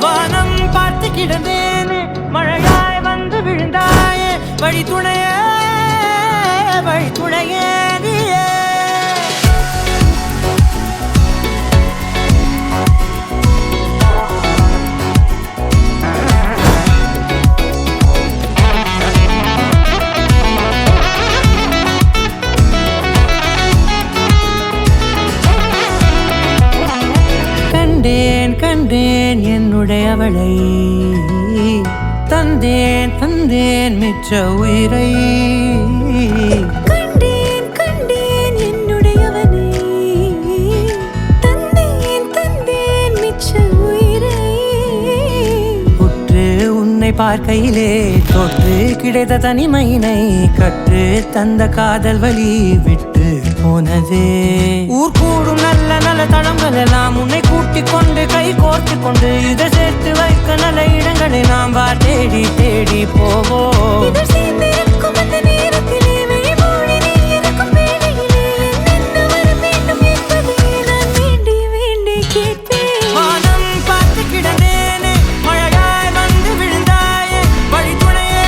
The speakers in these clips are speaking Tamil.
வானம் பார்த்து கிடந்தேனே மழையாய் வந்து விழுந்தாயே வழி துணையே நீயே கண்டேன் என்னுடையவளை தந்தேன் மிச்ச உயிரை கண்டேன் என்னுடையவனை தந்தேன் மிச்ச உயிரை உற்று உன்னை பார்க்கையிலே தொற்று கிடைத்த தனிமையினை கற்று தந்த காதல் வழி விட்டு போனதே ஊர் கூடும் நல்ல நல்ல தளங்கள் எல்லாம் உன்னை கூட்டிக் கொண்டு கை கோர்த்து கொண்டு இதை சேர்த்து வைக்க நல்ல இடங்களை நாம் தேடி போவோம் வானம் பார்த்து கிடந்தேனே மழையாய் வந்து விழுந்தாயே வழி துணையே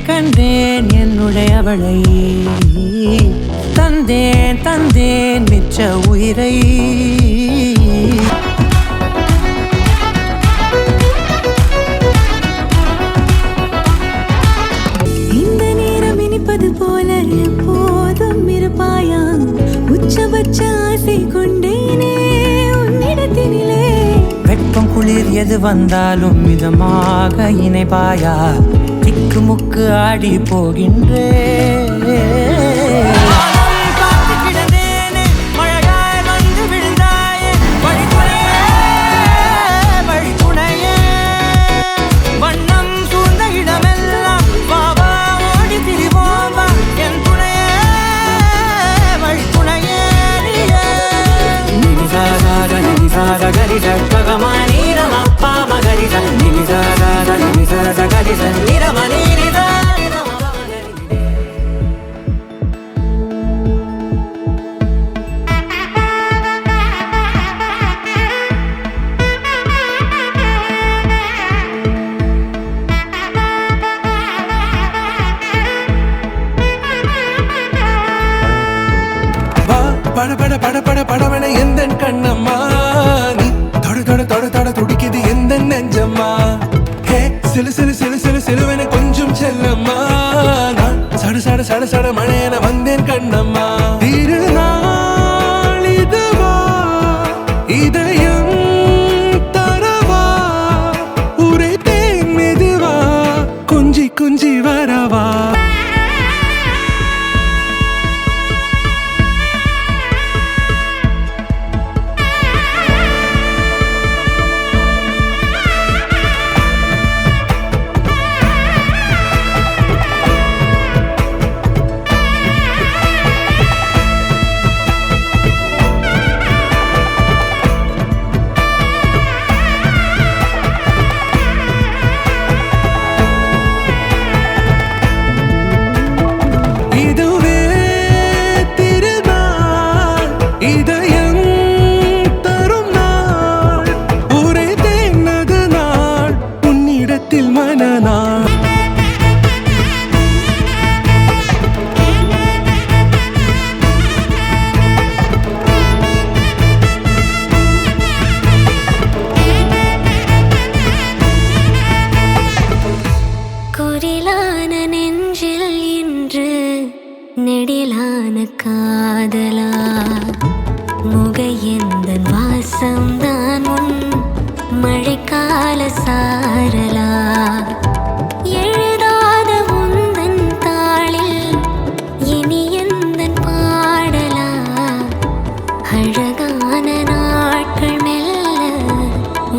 கண்டேன் என்னுடையவளை தந்தேன் மிச்ச உயிரை இந்த நேரம் இனிப்பது போல எப்போதும் இருப்பாயா உச்சபட்ச ஆசை கொண்டேனே உன்னிடத்தினிலே வெப்பம் குளிர் எது வந்தாலும் மிதமாக இணைப்பாயா திக்கு முக்கு ஆடி போகின்றே படவன எந்த கண்ணம்மா நீ தொட துடிக்குது எந்த நெஞ்சம்மா ஹே சிலுவென கொஞ்சம் செல்லம்மா நான் சட மழையென வந்தேன் கண்ணம்மா திருநாள் இதுவா இதயம் தரவா உரைத்தேன் மெதுவா கொஞ்சி வரவா நெடிலான காதலா முகையந்தன் வாசம்தான் உன் மழைக்கால சாரலா எழுதாத உந்தன் தாளில் இனி எந்தன் பாடலா அழகான நாட்கள் மெல்ல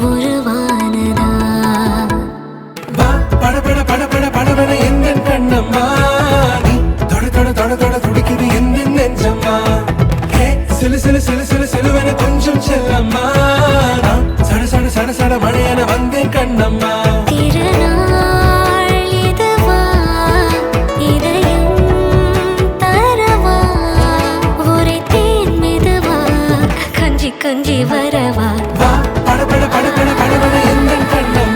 உருவானதா படவன எந்தன் கண்ணம்மா தொட துடிக்குது எந்த நெஞ்சம்மா ஹே சிலுவென கொஞ்சம் செல்லம்மா நான் சட மழையென வந்தேன் கண்ணம்மா வரவா வா பட பட பட பட படவன எந்தன் கண்ணம்மா